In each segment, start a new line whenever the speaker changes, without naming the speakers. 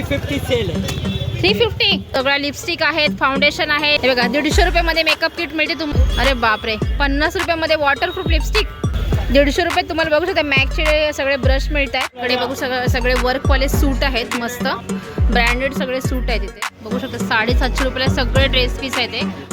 350 sale आहे.
350 सगळ्या lipstick आहेत, फाउंडेशन आहे. हे बघा 150 रुपयामध्ये मेकअप किट मिळते तुम्हाला. अरे बापरे, 50 रुपयामध्ये वॉटरप्रूफ लिपस्टिक. 150 रुपये तुम्हाला बघू शकता. मॅकचे सगळे ब्रश मिळत आहेत. इकडे बघू सगळे वर्कवाले सूट आहेत, मस्त ब्रँडेड सगळे सूट आहेत इथे बघू शकता. 750 रुपयाला सगळे ड्रेस पीस आहेत.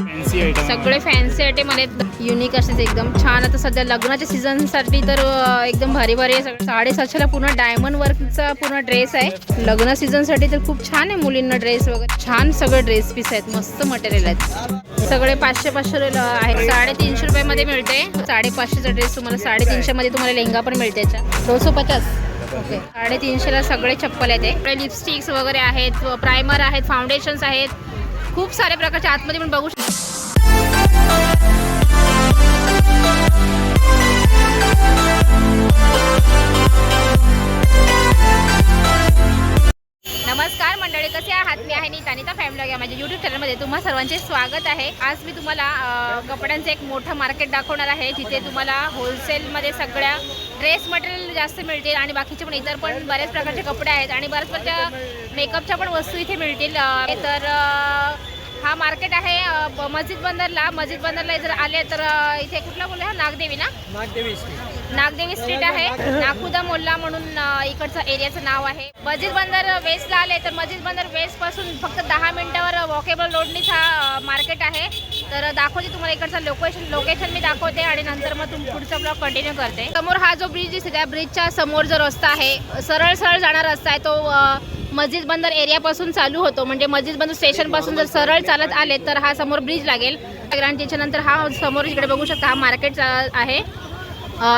सगळे फॅन्सी आयटम आहेत, युनिक असेच एकदम छान. आता सध्या लग्नाच्या सीझनसाठी तर एकदम भारी भारी आहे. 750ला पूर्ण डायमंड वर्कचा पूर्ण ड्रेस आहे. लग्न सीझनसाठी तर खूप छान आहे मुलींना ड्रेस वगैरे. छान सगळे ड्रेस पीस आहेत, मस्त मटेरियल आहेत. सगळे 500 आहेत. 350 रुपयामध्ये मिळते. 550चा ड्रेस तुम्हाला 350 मध्ये तुम्हाला लेहंगा पण मिळते. 250 ओके. 350ला सगळे चप्पल आहेत. लिपस्टिक्स वगैरे आहेत, प्रायमर आहेत, फाउंडेशन्स आहेत, खूप सारे प्रकारचे आतमध्ये पण बघू शकतो. नमस्कार मंडळी, कसे आहात? मी आहे नीता फॅमिली या माझ्या यूट्यूब चॅनलमध्ये तुम्हा सर्वांचे स्वागत आहे. आज मी तुम्हाला कपड्यांचं एक मोठं मार्केट दाखवणार आहे, जिथे तुम्हाला होलसेलमध्ये सगळ्या ड्रेस मटेरियल जास्त मिळतील आणि बाकीचे पण इतर पण बऱ्याच प्रकारचे कपडे आहेत आणि बऱ्याच प्रकारच्या मेकअपच्या पण वस्तू इथे मिळतील. तर हा मार्केट आहे मस्जिद बंदरला जर आले तर इथे कुठला बोलला? नागदेवी ना? नागदेवी स्ट्रीट आहे. नाकुदा मोल्ला म्हणून इकडचं एरियाचं नाव आहे. मस्जिद बंदर वेस्टला आले तर मस्जिद बंदर वेस्ट पासून फक्त 10 मिनिटावर वॉकेबल रोडनीच हा मार्केट आहे. तर दाखवते तुम्हाला इकडचं लोकेशन मी दाखवते आणि नंतर मग पुढचा ब्लॉग कंटिन्यू करते. समोर हा जो ब्रिज दिसतो त्या ब्रिजच्या समोर जो रस्ता आहे, सरळ जाणारा रस्ता आहे, तो मस्जिद बंदर एरियापासून चालू होतो. म्हणजे मस्जिद बंदर स्टेशनपासून जर सरळ चालत आले तर हा समोर ब्रिज लागेल. आणि त्याच्यानंतर हा समोर इकडे बघू शकता, हा मार्केट आहे,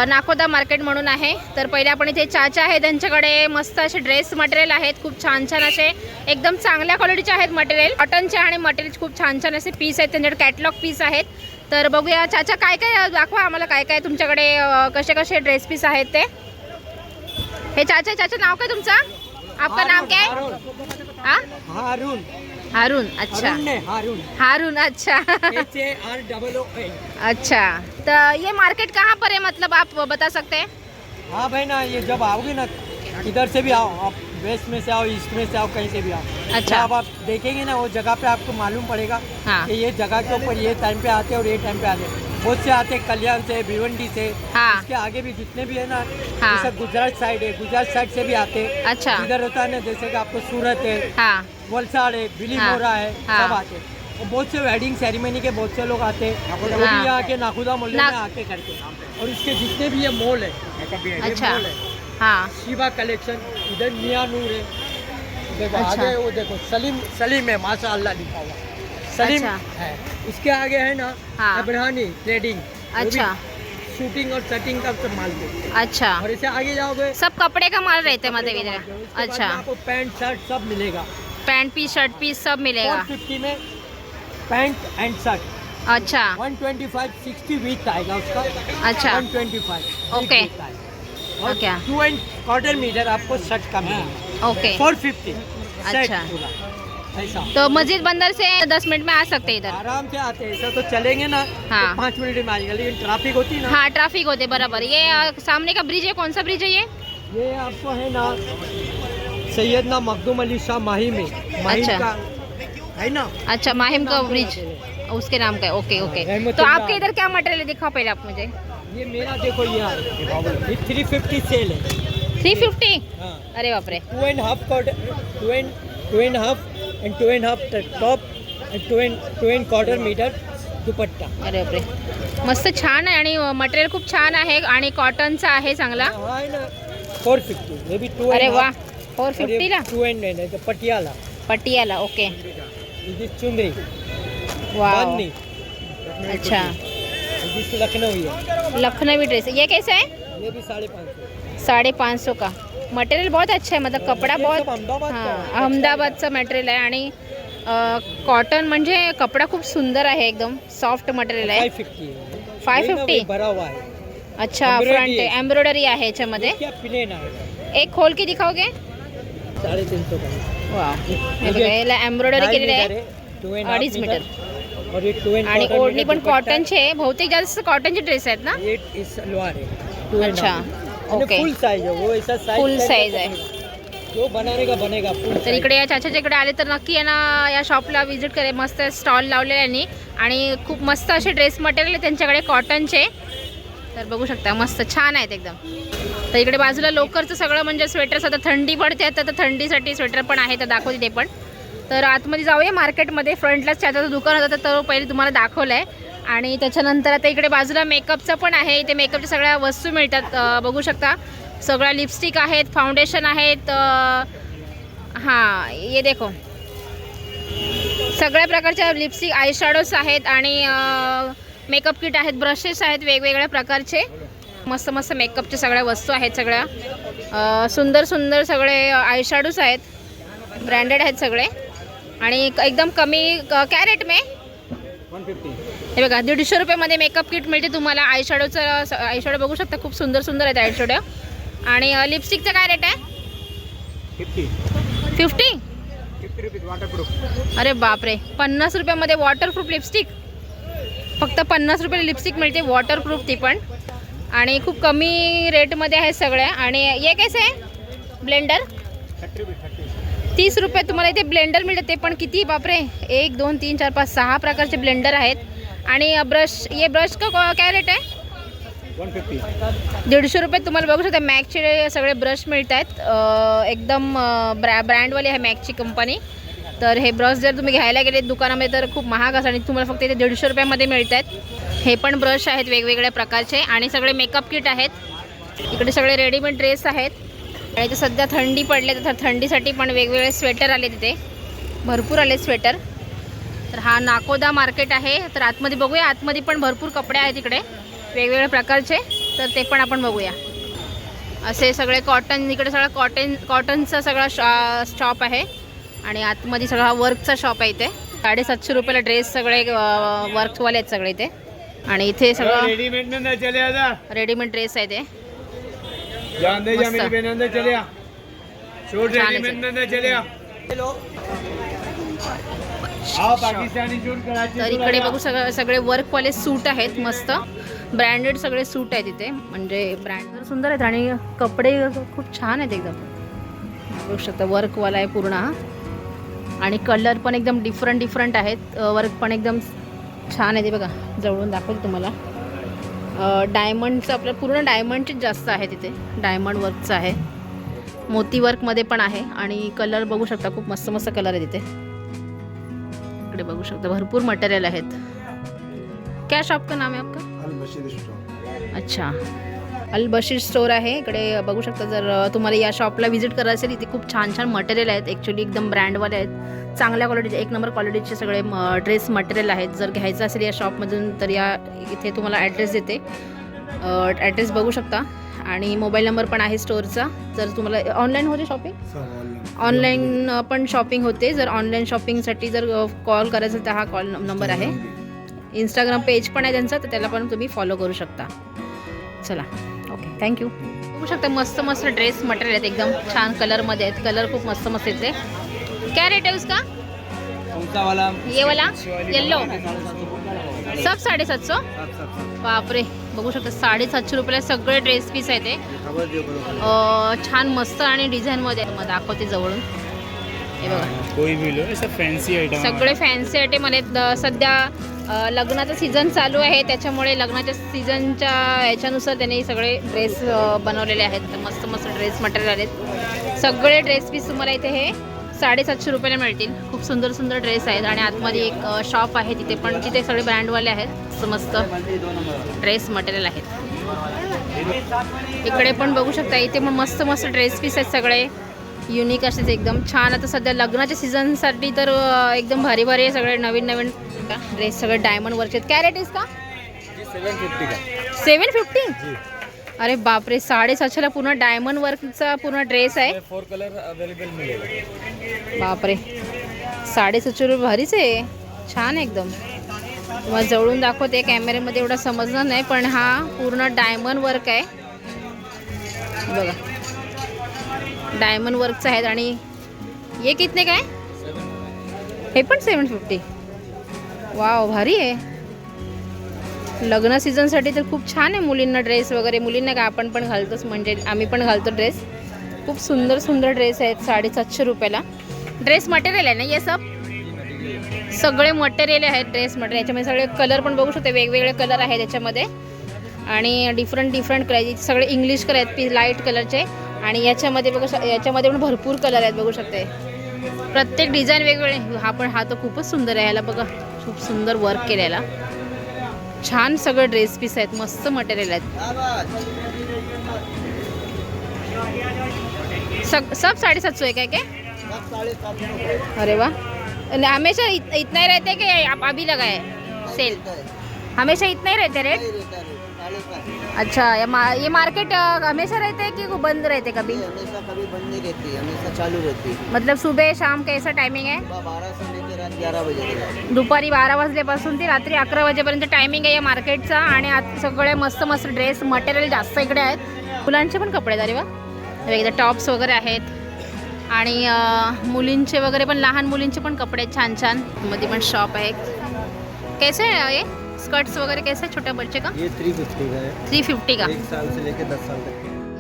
नाकोदा मार्केट म्हणून आहे. तर पहिले आपण इथे चाचा आहे, त्यांच्याकडे मस्त असे ड्रेस मटेरियल आहेत, खूप छान असे एकदम चांगल्या क्वालिटीचे आहेत मटेरियल. कॉटनचे आणि मटेरियल खूप छान असे पीस आहेत, त्यांच्याकडे कॅटलॉग पीस आहेत. तर बघूया चाचा काय दाखवा आम्हाला, काय तुमच्याकडे कसे ड्रेस पीस आहेत ते. हे चाचा नाव काय तुमचं? आपका नाम क्या है? हारून. अच्छा, हारून. अच्छा. अच्छा, तो ये मार्केट कहाँ पर है, मतलब आप बता सकते हैं?
हाँ भाई ना, ये जब आओगे ना, इधर से भी आओ, आप वेस्ट में से आओ, ईस्ट में से आओ, कहीं से भी आओ.
अच्छा.
अब आप देखेंगे ना वो जगह पे आपको मालूम पड़ेगा.
हाँ.
कि ये जगह के ऊपर ये टाइम पे आते हैं और ये टाइम पे आते हैं. बहुत से आते हैं कल्याण से, भिवंडी से.
हाँ.
इसके आगे भी जितने भी है ना,
हाँ.
जैसे गुजरात साइड से भी आते हैं.
अच्छा.
इधर होता है ना, जैसे कि आपको सूरत है,
हाँ.
वलसाड़ है, बिलीमोरा है,
हाँ.
सब आते हैं. और बहुत से वेडिंग सेरेमनी के बहुत से लोग आते हैं, वो भी
हाँ.
यहाँ के नाकुदा मोहल्ले में आके करते हैं. और इसके जितने भी ये मॉल है, ये
अच्छा.
मॉल है,
हाँ.
शिवा कलेक्शन, इधर मियाँ नूर है, देखो
अच्छा.
आगे वो देखो सलीम है, माशाअल्लाह लिखा हुआ सलीम.
अच्छा.
है. उसके आगे है ना
हाँ.
अब्रानी ट्रेडिंग.
अच्छा.
शूटिंग और सेटिंग का सब माल देते.
अच्छा,
और इसे आगे जाओगे
सब कपड़े का माल रहते हैं मतलब इधर.
उसके बाद
अच्छा,
आपको पैंट शर्ट सब मिलेगा.
पैंट पीस शर्ट पीस सब मिलेगा.
450 में पैंट एंड शर्ट.
अच्छा.
125 60 विथ आएगा उसका.
अच्छा.
125
ओके.
और
ओके.
2.25 मीटर आपको शर्ट का मिलेगा.
ओके.
450.
अच्छा.
ऐसा
तो मस्जिद बंदर से 10 मिनट में आ सकते हैं इधर.
आराम से आते हैं. ऐसा तो चलेंगे ना
हाँ.
तो 5 मिनट में आ जाएगा, लेकिन ट्रैफिक होती है ना.
हाँ, ट्रैफिक होते बराबर. ये सामने का ब्रिज है, कौन सा ब्रिज है ये?
ये आपको है ना सैयदना मखदूम अली शाह माही में. माही
अच्छा.
का है ना.
अच्छा, माहिम का ब्रिज उसके नाम का है. Okay okay. तो आपके इधर क्या मटेरियल है, दिखाओ पहले आप मुझे.
ये मेरा देखो ये 350 सेल है.
350.
हाँ.
अरे बापरे.
2.5 and 2.5 टॉप and 2.25 मीटर दुपट्टा.
अरे बापरे, मस्त छान आहे आणि मटेरियल खूप छान आहे आणि कॉटनचा आहे चांगला.
हाँ है ना 450. ये भी 2.5.
अरे वाह, 450 ला
2.9 तो पटियाला.
पटियाला. ओके.
ये चुंदरी
वाह.
बांधनी.
अच्छा,
जिस लखनऊ है.
लखनवी ड्रेस ये कैसा है?
ये भी 550.
550 का. मटेरियल बहुत अच्छा है, मतलब कपडा बहुत.
अहमदाबाद का
हां,
है.
अहमदाबादचं मटेरियल आहे आणि कॉटन म्हणजे कपडा खूप सुंदर आहे, एकदम सॉफ्ट मटेरियल आहे.
550 है.
550.
भरा हुआ है.
अच्छा, फ्रंट एम्ब्रॉयडरी आहे याच्यामध्ये.
क्या प्लेन आहे.
एक खोल के दिखाओगे?
350 का.
वाह, हे बघा, याला एम्ब्रॉयडरी केलेली आहे. 2.5 मीटर.
और ये 2.25
आणि ओढणी पण कॉटनचे आहे. बहुतेक जास्त कॉटनचे ड्रेस आहेत ना.
ये सलवार है.
अच्छा, ओके.
फुल साइज है वो, ऐसा साइज
फुल साइज आहे.
जो बनाने का बनेगा full
तर इकडे या चाचाच्या इकडे आले तर नक्की यांना या शॉपला व्हिजिट करे. मस्त स्टॉल लावलेले यांनी आणि खूप मस्त असे ड्रेस मटेरियल आहे त्यांच्याकडे कॉटनचे. तर बघू शकता मस्त छान आहेत एकदम. तर इकडे बाजूला लोकरचं सगळं म्हणजे स्वेटर्स. आता थंडी पडते आता तर थंडीसाठी स्वेटर पण आहे तर दाखवते ते पण. तर आतमध्ये जाऊया मार्केटमध्ये. फ्रंटलाच चाचाचं दुकान होतं तर तो पहिले तुम्हाला दाखवलं आहे. आणि त्याच्यानंतर आता इकडे बाजूला मेकअपचं पण आहे. इथे मेकअपच्या सगळ्या वस्तू मिळतात. बघू शकता सगळ्या लिपस्टिक आहेत, फाउंडेशन आहेत. हां ये देखो सगळ्या प्रकारच्या लिपस्टिक आय शॅडोज आहेत आणि मेकअप किट आहेत, ब्रशेस आहेत वेगवेगळ्या प्रकारचे. मस्त मस्त मेकअपच्या सगळ्या वस्तू आहेत. सगळ्या सुंदर सुंदर सगळे आय शॅडोज आहेत, ब्रँडेड आहेत सगळे. आणि एकदम कमी कॅरेट में
150.
हे बघा 150 रुपयामध्ये मेकअप किट मिळते तुम्हाला. आय शॅडो बघू शकता खूप सुंदर सुंदर आहेत आय शॅडो. आणि लिपस्टिकचं काय रेट आहे? 50
रुपीज वॉटरप्रूफ.
अरे बापरे 50 रुपयामध्ये वॉटरप्रूफ लिपस्टिक. फक्त 50 रुपये लिपस्टिक मिळते वॉटरप्रूफ ती पण. आणि खूप कमी रेटमध्ये आहे सगळ्या. आणि हे कैसे आहे ब्लेंडर? 30 रुपये तुम्हाला इथे ब्लेंडर मिळते. ते पण किती बापरे 1 2 3 4 5 6 प्रकारचे ब्लेंडर आहेत. आणि ब्रश ये ब्रश का काय रेट आहे?
150.
150 रुपये तुम्हाला बघू शकता. मॅकचे सगळे ब्रश मिळत आहेत. एकदम ब्रँडवाली आहे मॅकची कंपनी. तर हे ब्रश जर तुम्ही घ्यायला गेले दुकानामध्ये तर खूप महाग असं आणि तुम्हाला फक्त इथे 150 रुपयामध्ये मिळत आहेत. हे पण ब्रश आहेत वेगवेगळ्या प्रकारचे आणि सगळे मेकअप किट आहेत. इकडे सगळे रेडीमेड ड्रेस आहेत. आणि इथे सध्या थंडी पडले तर थंडीसाठी पण वेगवेगळे स्वेटर आले तिथे भरपूर आले स्वेटर. तर हा नाकोदा मार्केट आहे. तर आतमध्ये बघूया. आतमध्ये पण भरपूर कपडे आहेत इकडे वेगवेगळ्या प्रकारचे. तर ते पण आपण बघूया. असे सगळे कॉटन इकडे सगळं कॉटनचा सगळा शॉप आहे. आणि आतमध्ये सगळा वर्कचा शॉप आहे. इथे 750 रुपयाला ड्रेस सगळे वर्कवाले आहेत सगळे इथे. आणि इथे सगळं रेडीमेड ड्रेस आहे ते. तर इकडे बघू सगळे वर्कवाले सूट आहेत मस्त ब्रँडेड सगळे सूट आहेत इथे. म्हणजे ब्रँड सुंदर आहेत आणि कपडे खूप छान आहेत एकदम. बघू शकता वर्कवाला आहे पूर्ण. आणि कलर पण एकदम डिफरंट आहेत. वर्क पण एकदम छान आहे ते बघा. जवळून दाखवते तुम्हाला. डायमंडचं आपलं पूर्ण डायमंडचीच जास्त आहे तिथे. डायमंड वर्कचं आहे. मोती वर्कमध्ये पण आहे. आणि कलर बघू शकता खूप मस्त मस्त कलर आहे तिथे. इकडे बघू शकता भरपूर मटेरियल आहेत. क्या शॉप का नाम है आपका? अच्छा अल बशीर स्टोर आहे. इकडे बघू शकता. जर तुम्हाला या शॉपला व्हिजिट करायचं असेल इथे खूप छान छान मटेरियल आहेत. ॲक्च्युली एकदम ब्रँडवाले आहेत. चांगल्या क्वालिटीचे 1 नंबर क्वालिटीचे सगळे ड्रेस मटेरियल आहेत. जर घ्यायचं असेल या शॉपमधून तर या इथे तुम्हाला ॲड्रेस देते. ॲड्रेस बघू शकता. आणि मोबाईल नंबर पण आहे स्टोअरचा. जर तुम्हाला ऑनलाईन होते शॉपिंग ऑनलाईन पण शॉपिंग होते. जर ऑनलाईन शॉपिंगसाठी जर कॉल करायचं तर हा कॉल नंबर आहे. इंस्टाग्राम पेज पण आहे त्यांचा तर त्याला पण तुम्ही फॉलो करू शकता. चला ओके थँक्यू. बघू शकता मस्त मस्त ड्रेस मटेरियल आहेत एकदम छान कलरमध्ये आहेत. कलर खूप मस्त मस्त येते. क्या रेट है उसका?
वाला
ये वाला येल्लो सब 750. बापरे बघू शकता 750 रुपयाला सगळे ड्रेस पीस आहे ते. छान मस्त आणि डिझाईनमध्ये मग दाखवते जवळून. हे बघा
कोई भी लो ऐसा फॅन्सी आयटम.
सगळे फॅन्सी आयटम आहेत. सध्या लग्नाचा सीझन चालू आहे त्याच्यामुळे लग्नाच्या सीझनच्या ह्याच्यानुसार त्यांनी सगळे ड्रेस बनवलेले आहेत. मस्त मस्त ड्रेस मटेरियल आहेत. सगळे ड्रेस पीस तुम्हाला इथे हे 750 रुपयाला मिळतील. खूप सुंदर सुंदर ड्रेस आहेत. आणि आतमध्ये एक शॉप आहे तिथे पण तिथे सगळे ब्रँडवाले आहेत. मस्त ड्रेस मटेरियल आहेत. इकडे पण बघू शकता. इथे मग मस्त मस्त ड्रेस पीस आहेत सगळे युनिक असेच एकदम छान. आता सध्या लग्नाच्या सीझनसाठी तर एकदम भारी भारी आहे सगळे नवीन नवीन ड्रेस सगळे डायमंड वरचे. क्या रेट इसका?
750 का.
750. अरे बापरे 750ला पूर्ण डायमंड वर्कचा पूर्ण ड्रेस आहे.
4 कलर अवेलेबल मिळेल.
बापरे 750 रुपये भारीच आहे. छान एकदम. तुम्हाला जवळून दाखवते. कॅमेऱ्यामध्ये एवढा समजणार नाही पण हा पूर्ण डायमंड वर्क आहे बघा. डायमंड वर्कचं आहेत. आणि हे कितने काय? हे पण 750. वाव भारी आहे. लग्न सीझनसाठी तर खूप छान आहे. मुलींना ड्रेस वगैरे मुलींना का आपण पण घालतोच म्हणजे आम्ही पण घालतो ड्रेस. खूप सुंदर सुंदर ड्रेस आहेत 750 रुपयाला. ड्रेस मटेरियल आहे ना हे सब? सगळे मटेरियल आहेत ड्रेस मटेरियल. याच्यामध्ये सगळे कलर पण बघू शकते, वेगवेगळे कलर आहेत याच्यामध्ये आणि डिफरंट कलर. सगळे इंग्लिश कलर आहेत, लाईट कलरचे. आणि याच्यामध्ये याच्यामध्ये पण भरपूर कलर आहेत बघू शकते. प्रत्येक डिझाईन वेगवेगळे. हा तर खूपच सुंदर आहे. ह्याला बघा खूप सुंदर वर्क केलेला. छान सगळे ड्रेस पीस आहेत, मस्त मटेरियल आहेत. सब 750 है क्या? अरे वाह. हमेशा इतना ही रहते कि अभी लगा है सेल? हमेशा इतना ही रहते रेट? अच्छा, ये मार्केट हमेशा रहते हैं कि वो बंद रहते कभी?
हमेशा कभी बंद नहीं रहती, हमेशा चालू रहती.
मतलब सुबह शाम कैसा टायमिंग आहे?
12 से लेकर रात 11 बजे.
दुपारी 12 वाजल्यापासून ते रात्री 11 वाजेपर्यंत टायमिंग आहे या मार्केटचा. आणि आता सगळे मस्त मस्त ड्रेस मटेरियल जास्त इकडे आहेत. मुलांचे पण कपडे झाले वा, एकदा टॉप्स वगैरे आहेत. आणि मुलींचे वगैरे पण, लहान मुलींचे पण कपडे छान छान. मध्ये पण शॉप आहे. कैसे आहे ये स्कर्ट्स वगैरे कैसे छोट्या बच्चे का?
ये 350 का है.
350 का.
1 साल से लेकर 10 साल तक.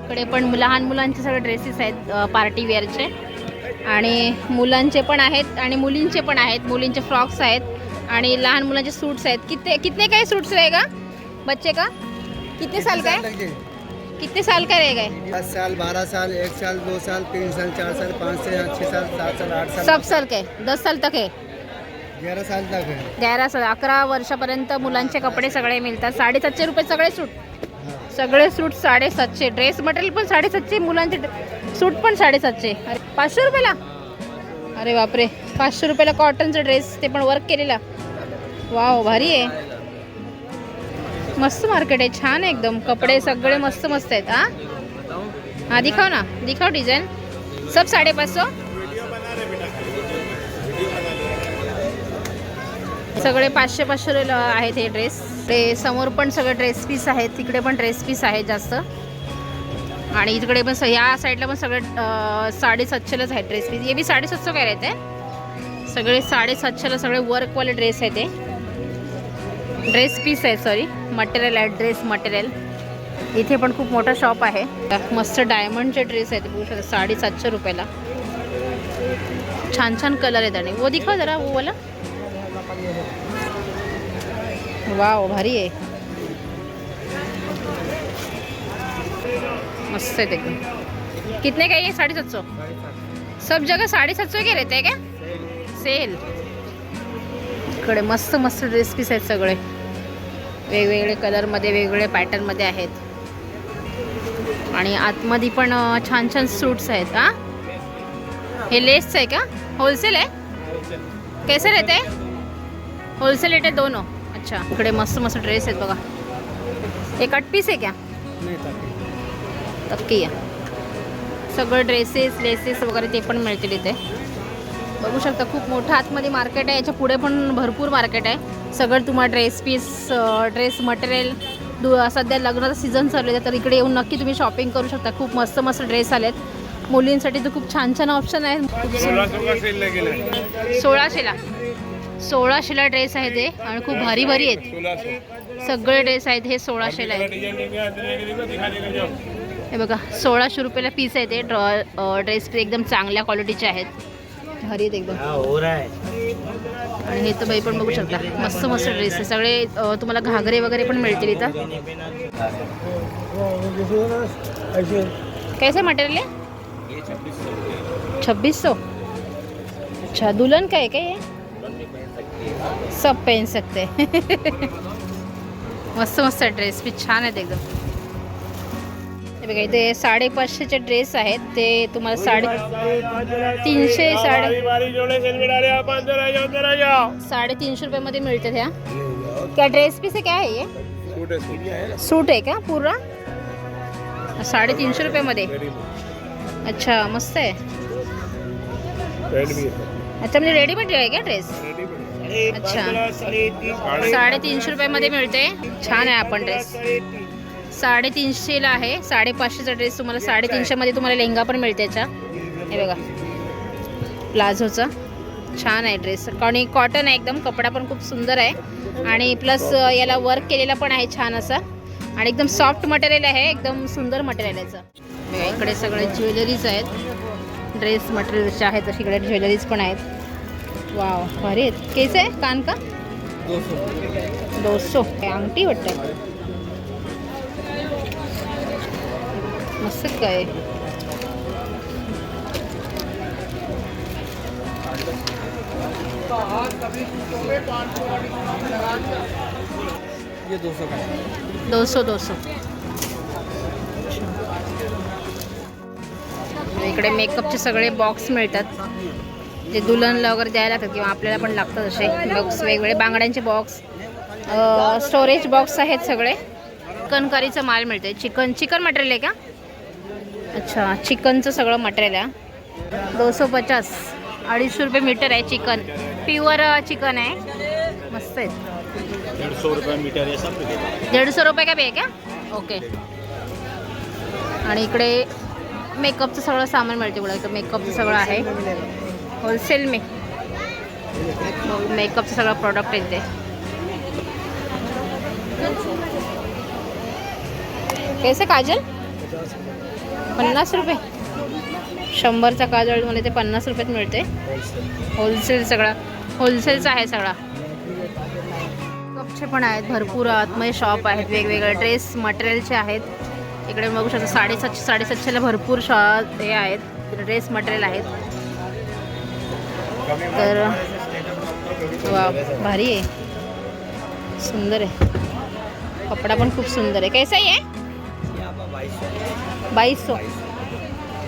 इकडे पण लहान मुलांचे सगळे ड्रेसेस आहेत पार्टी वेअरचे. आणि मुलांचे पण आहेत आणि मुलींचे पण आहेत. मुलींचे फ्रॉक्स आहेत आणि लहान मुलांचे सूट्स आहेत. कितने का सूट्स रहेगा बच्चे का? कितने साल का है? कितने साल का रहेगा?
10 साल, 12 साल, 1 साल, 2 साल, 3 साल, 4 साल, 5 से 6 साल, 7 साल, 8 साल.
सब साल के 10 साल तक है.
11 साल तक है.
11 साल 11 वर्षापर्यंत मुलांचे कपडे सगळे मिळतात. 750 रुपये सगळे सूट. सगळे सूट 750. ड्रेस मटेरियल पण 750. मुलांचे सूट पण 750. अरे 500 रुपयाला? अरे बापरे, 500 रुपयाला कॉटनचा ड्रेस, ते पण वर्क केलेला. वाव, भारी आहे. मस्त मार्केट आहे, छान आहे एकदम. कपडे सगळे मस्त मस्त आहेत. हा दिखाव ना, दिखाव डिझाईन. सब 550. सगळे 500 आहेत हे ड्रेस. ते समोर पण सगळे ड्रेस पीस आहेत, तिकडे पण ड्रेस पीस आहेत जास्त. आणि इकडे पण ह्या साईडला पण सगळे 750लाच आहेत ड्रेस पीस. हे बी 750 काय रहते, सगळे 750ला सगळे वर्कवाले ड्रेस आहेत. ते ड्रेस पीस आहे, सॉरी मटेरियल आहे, ड्रेस मटेरियल. इथे पण खूप मोठा शॉप आहे. मस्त डायमंडचे ड्रेस आहेत बघू शकता 750 रुपयाला. छान छान कलर आहेत. आणि वो दिखा जरा, वो वाला. वाव, भारी आहे, मस्त आहे एकदम. कितने का ये? 750. सब जगह 750 के रहते हैं क्या? सेल. इकडे मस्त मस्त ड्रेस पीस आहेत सगळे, वेगवेगळे कलरमध्ये, वेगवेगळे पॅटर्नमध्ये आहेत. आणि आतमध्ये पण छान छान सूट्स आहेत. हा, हे लेसचं आहे का? होलसेल आहे? कैसे रहते हैं? होलसेल रेट आहे दोनों. अच्छा, इकडे मस्त मस्त ड्रेस आहेत बघा. हे कट पीस आहे क्या? तक्की आहे. सगळं ड्रेसेस, लेसेस वगैरे ते पण मिळतील इथे बघू शकता. खूप मोठं आतमध्ये मार्केट आहे. याच्या पुढे पण भरपूर मार्केट आहे. सगळं तुम्हाला ड्रेस पीस, ड्रेस मटेरियल. सध्या लग्नाचा सीझन चालू आहे, तर इकडे येऊन नक्की तुम्ही शॉपिंग करू शकता. खूप मस्त मस्त ड्रेस आलेत. मुलींसाठी तर खूप छान छान ऑप्शन आहेत. 1600ला ड्रेस आहे ते. आणि खूप भारी भारी आहेत सगळे ड्रेस आहेत. हे 1600ला आहेत. हे बघा 1600 रुपयाला पीस आहे ते. ड्रेस एकदम चांगल्या क्वालिटीचे आहेत, भारी आहेत एकदम. आणि हे तर बाई पण बघू शकता, मस्त मस्त ड्रेस आहे सगळे. तुम्हाला घागरे वगैरे पण मिळतील इथं. कैसे मटेरियल आहे? 2600. अच्छा, दुल्हन का है क्या ये? सब पहन सकते मस्त मस्त ड्रेस भी छान आहेत एकदम. हे बघा इथे 550चे ड्रेस आहेत. ते तुम्हाला 350 रुपयामध्ये मिळतात. ह्या क्या ड्रेस पीस है, क्या है ये? सूट आहे का पूरा? 350 रुपयामध्ये. अच्छा, मस्त आहे. अच्छा, म्हणजे रेडीमेड आहे का ड्रेस? अच्छा, 350 रुपयामध्ये मिळते. छान आहे. आपण ड्रेस 350ला आहे. 550चा ड्रेस तुम्हाला 350मध्ये तुम्हाला लेहंगा पण मिळते याचा. हे बघा प्लाझोचा छान आहे ड्रेस. आणि कॉटन आहे एकदम. कपडा पण खूप सुंदर आहे. आणि प्लस याला वर्क केलेला पण आहे छान असा. आणि एकदम सॉफ्ट मटेरियल आहे, एकदम सुंदर मटेरियल याचं. इकडे सगळे ज्वेलरीज आहेत, ड्रेस मटेरियल्सचे आहेत, अशी इकडे ज्वेलरीज पण आहेत. वाव भारी आहेत. केस आहे कान का 200 अंगठी वाटतं, मस्त काय.
ये 200 का है.
200. इकडे मेकअपचे सगळे बॉक्स मिळतात, जे दुल्हनला वगैरे द्यायला लागतात किंवा आपल्याला पण लागतात असे बॉक्स. वेगवेगळे बांगड्यांचे बॉक्स, स्टोरेज बॉक्स आहेत सगळे. चिकनकरीचं माल मिळते. चिकन मटेरियल आहे का? अच्छा, चिकनचं सगळं मटेरियल आहे. 250, 250 रुपये मीटर आहे चिकन. प्युअर चिकन आहे, मस्त आहे.
150 रुपये मीटर आहे.
150 रुपये का बे क्या? ओके. आणि इकडे मेकअपचं सगळं सामान मिळते. बघा इकडे मेकअपचं सगळं आहे होलसेल में. मेकअपचं सगळं प्रॉडक्ट आहे इथे. कैसे काजल? 50 रुपये. 100चा काजळ मला ते 50 रुपयात मिळते. होलसेल सगळा, होलसेलचा आहे सगळा. कपचे पण आहेत भरपूर. आतमध्ये शॉप आहेत, वेगवेगळे ड्रेस मटेरियलचे आहेत. इकडे बघू शकता 750-750ला भरपूर हे आहेत, ड्रेस मटेरियल आहेत. तर वा भारी आहे, सुंदर आहे. कपडा पण खूप सुंदर आहे. कैसा ही आहे? 2200.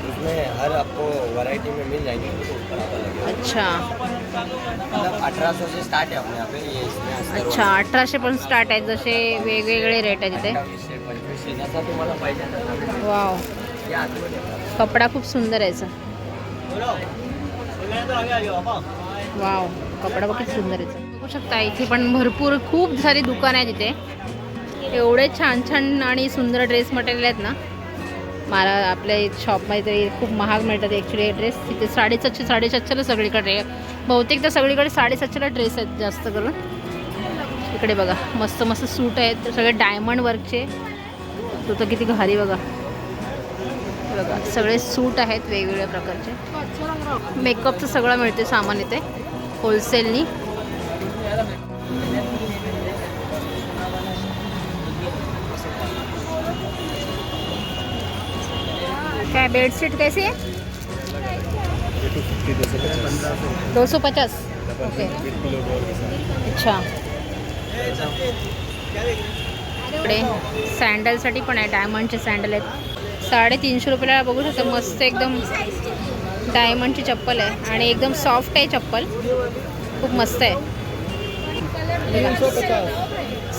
उसमें हर आपको वैरायटी में मिल जाएंगे.
अच्छा
मतलब 1800 से स्टार्ट है अपने यहाँ पे. ये इसमें
अच्छा, 1800 पण स्टार्ट आहेत. जसे वेगवेगळे रेट आहेत इथे.
2500 जसा तुम्हाला पाहिजे.
वाव, कपडा खूप सुंदर आहे याचा. वाव, कपडा बघ किती सुंदर आहे. बघू शकता इथे पण भरपूर खूप सारी दुकान आहेत इथे. एवढे छान छान आणि सुंदर ड्रेस मटेरियल आहेत ना. मला आपल्या शॉपमध्ये तरी खूप महाग मिळतात ॲक्च्युली ड्रेस. तिथे 750-750ला सगळीकडे, बहुतेक तर सगळीकडे 750ला ड्रेस आहेत जास्त करून. इकडे बघा मस्त मस्त सूट आहेत सगळे डायमंड वर्कचे. तो तर किती भारी बघा. बघा सगळे सूट आहेत वेगवेगळ्या प्रकारचे. मेकअपचं सगळं मिळते सामान इथे होलसेलनी. क्या बेडशीट कैसी है? 250. ओके, अच्छा. इकडे सँडलसाठी पण आहे, डायमंडचे सँडल आहेत. 350 रुपयाला बघू शकता. मस्त एकदम डायमंडची चप्पल आहे आणि एकदम सॉफ्ट आहे चप्पल, खूप मस्त आहे.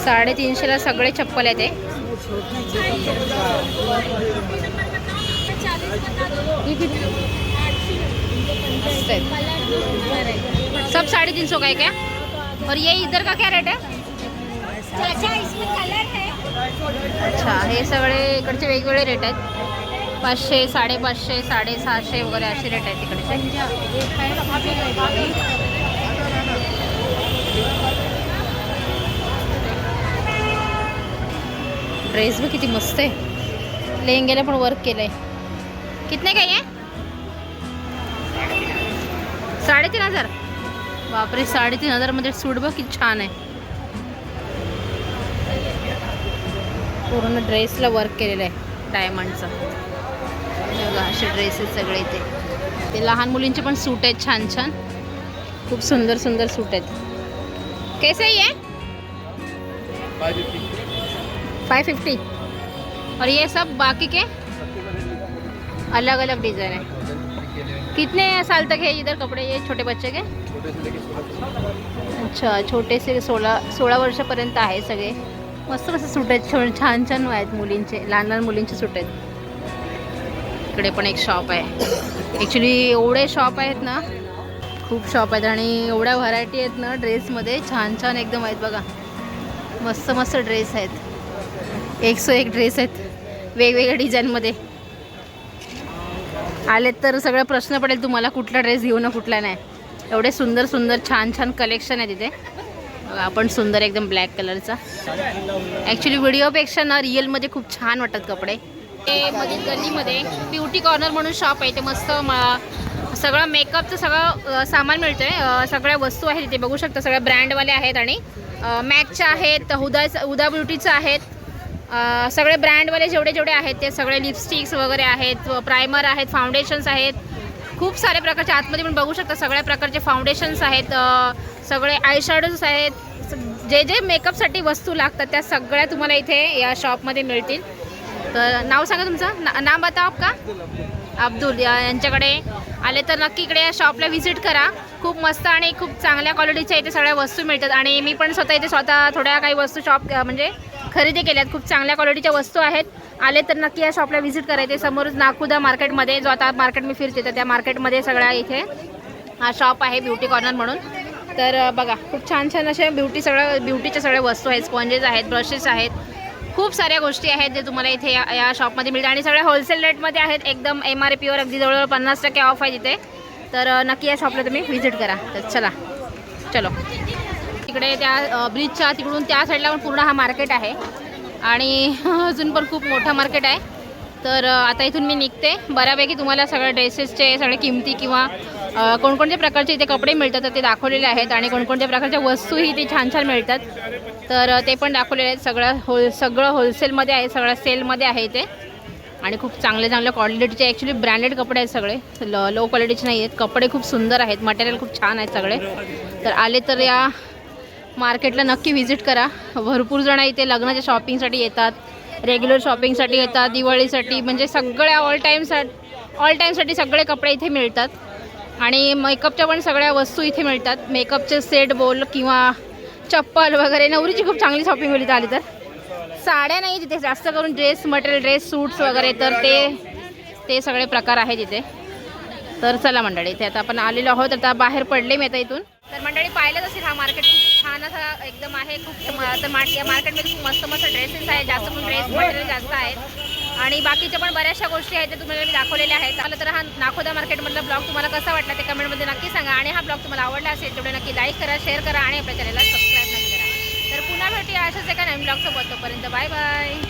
350ला सगळे चप्पल आहेत ते. सब 350 का है क्या? और ये इधर का क्या रेट है?
इसमें कलर है.
अच्छा, हे सगळे इकडचे वेगवेगळे रेट आहेत. 500, 550, 650 वगैरे असे रेट आहेत तिकडचे. ड्रेस भी किती मस्त आहे. लेहंग्याला पण वर्क केलं आहे. कितने का आहे? 3500. बापरे, 3500 मध्ये सूट बघ किती छान आहे. पूर्ण ड्रेसला वर्क केलेलं आहे डायमंडचं. बघा असे ड्रेसेस सगळे इथे. ते लहान मुलींचे पण सूट आहेत छान छान, खूप सुंदर सुंदर सूट आहेत. कैसे ही आहे? 550. और ये सब बाकी के अलग अलग डिज़ाइन है. कितने साल तक है इधर कपड़े ये छोटे बच्चे के? अच्छा, छोटे से 16 वर्षापर्यंत आहे सगळे. मस्त मस्त सूट आहेत, छान छान आहेत मुलींचे, लहान लहान मुलींचे सूट आहेत. इकडे पण एक शॉप आहे. ॲक्च्युली एवढे शॉप आहेत ना, खूप शॉप आहेत आणि एवढ्या व्हरायटी आहेत ना ड्रेसमध्ये. छान छान एकदम आहेत बघा. मस्त मस्त ड्रेस आहेत, 101 ड्रेस आहेत वेगवेगळ्या डिझाईनमध्ये. आलेत तर सगळं प्रश्न पडेल तुम्हाला कुठला ड्रेस घेऊ ना कुठला नाही. एवढे सुंदर सुंदर छान छान कलेक्शन आहे तिथे. आपण सुंदर एकदम ब्लॅक कलरचा. ॲक्च्युली व्हिडिओपेक्षा ना रिअलमध्ये खूप छान वाटतात कपडे. ते मधील गल्लीमध्ये ब्युटी कॉर्नर म्हणून शॉप आहे. ते मस्त सगळं मेकअपचं सगळं सामान मिळतं आहे. सगळ्या वस्तू आहेत तिथे बघू शकता. सगळ्या ब्रँडवाल्या आहेत आणि मॅकच्या आहेत, हुदा ब्युटीचं आहेत. सगळे ब्रँडवाले जेवढे आहेत ते सगळे लिपस्टिक्स वगैरे आहेत, प्रायमर आहेत, फाउंडेशन्स आहेत. खूप सारे प्रकारचे आतमध्ये पण बघू शकता. सगळ्या प्रकारचे फाउंडेशन्स आहेत, सगळे आय शॅडोज आहेत. जे मेकअपसाठी वस्तू लागतात त्या सगळ्या तुम्हाला इथे या शॉपमध्ये मिळतील. तर नाव सांगा तुमचं, नाम बताओ आपका. अब्दुल. यांच्याकडे आले तर नक्की इकडे या शॉपला व्हिजिट करा. खूप मस्त आणि खूप चांगल्या क्वालिटीच्या इथे सगळ्या वस्तू मिळतात. आणि मी पण स्वतः इथे थोड्या काही वस्तू म्हणजे खरेदी केल्यात. खूप चांगल्या क्वालिटीच्या वस्तू आहेत. आले तर नक्की या शॉपला व्हिजिट करायचे. समोरच नाखुदा मार्केटमध्ये, जो आता मार्केट मी फिरते तर त्या मार्केटमध्ये सगळ्या इथे हा शॉप आहे ब्युटी कॉर्नर म्हणून. तर बघा खूप छान छान असे ब्युटीच्या सगळ्या वस्तू आहेत. स्पॉन्जेस आहेत, ब्रशेस आहेत, खूप साऱ्या गोष्टी आहेत जे तुम्हाला इथे या शॉपमध्ये मिळतात. आणि सगळ्या होलसेल रेटमध्ये आहेत. एकदम MRPवर अगदी जवळजवळ 50% ऑफ आहे तिथे. तर नक्की या शॉपला तुम्ही व्हिजिट करा. तर चलो तिकडे त्या ब्रिजच्या तिकडून त्या साईडला पण पूर्ण हा मार्केट आहे. आणि अजून पण खूप मोठं मार्केट आहे. तर आता इथून मी निघते. बऱ्यापैकी तुम्हाला सगळ्या ड्रेसेसचे सगळे किमती किंवा कोणकोणत्या प्रकारचे इथे कपडे मिळतात तर ते दाखवलेले आहेत. आणि कोणकोणत्या प्रकारच्या वस्तूही इथे छान छान मिळतात तर ते पण दाखवलेले आहेत. सगळं होलसेलमध्ये आहे, सगळं सेलमध्ये आहे इथे. आणि खूप चांगल्या क्वालिटीचे ॲक्च्युली ब्रँडेड कपडे आहेत सगळे, लो क्वालिटीचे नाही आहेत. कपडे खूप सुंदर आहेत, मटेरियल खूप छान आहेत सगळे. तर आले तर या मार्केटला नक्की व्हिजिट करा. भरपूर जण इथे लग्नाच्या शॉपिंगसाठी येतात, रेग्युलर शॉपिंगसाठी येतात, दिवाळीसाठी, म्हणजे सगळ्या ऑल टाईमसाठी सगळे कपडे इथे मिळतात. आणि मेकअपच्या पण सगळ्या वस्तू इथे मिळतात. मेकअपचे सेट बोल किंवा चप्पल वगैरे. नवरीची खूप चांगली शॉपिंग होईल आली तर. साड्या नाही तिथे, जास्त करून ड्रेस मटेरियल, ड्रेस सूट्स वगैरे, तर ते सगळे प्रकार आहेत तिथे. तर चला मंडळी, इथे आता आपण आलेलो आहोत. आता बाहेर पडले मी आता इथून. तर मंडळी पाहिलंच असेल हा मार्केट खूप छान असा एकदम आहे. खूप या मार्केटमध्ये खूप मस्त ड्रेसेस आहेत, जास्त करून ड्रेस मटेरियल जास्त आहेत. आणि बाकीच्या पण बऱ्याचशा गोष्टी आहेत त्या तुम्हाला मी दाखवलेल्या आहेत. मला तर हा नाखोदा मार्केटमधला ब्लॉग तुम्हाला कसा वाटला ते कमेंटमध्ये नक्की सांगा. आणि हा ब्लॉग तुम्हाला आवडला असेल तेवढे नक्की लाईक करा, शेअर करा आणि आपल्या चॅनलला सबस्क्राईब नक्की करा. तर पुन्हा भेटूया अशाच एका नवीन ब्लॉगसोबत. तोपर्यंत बाय बाय.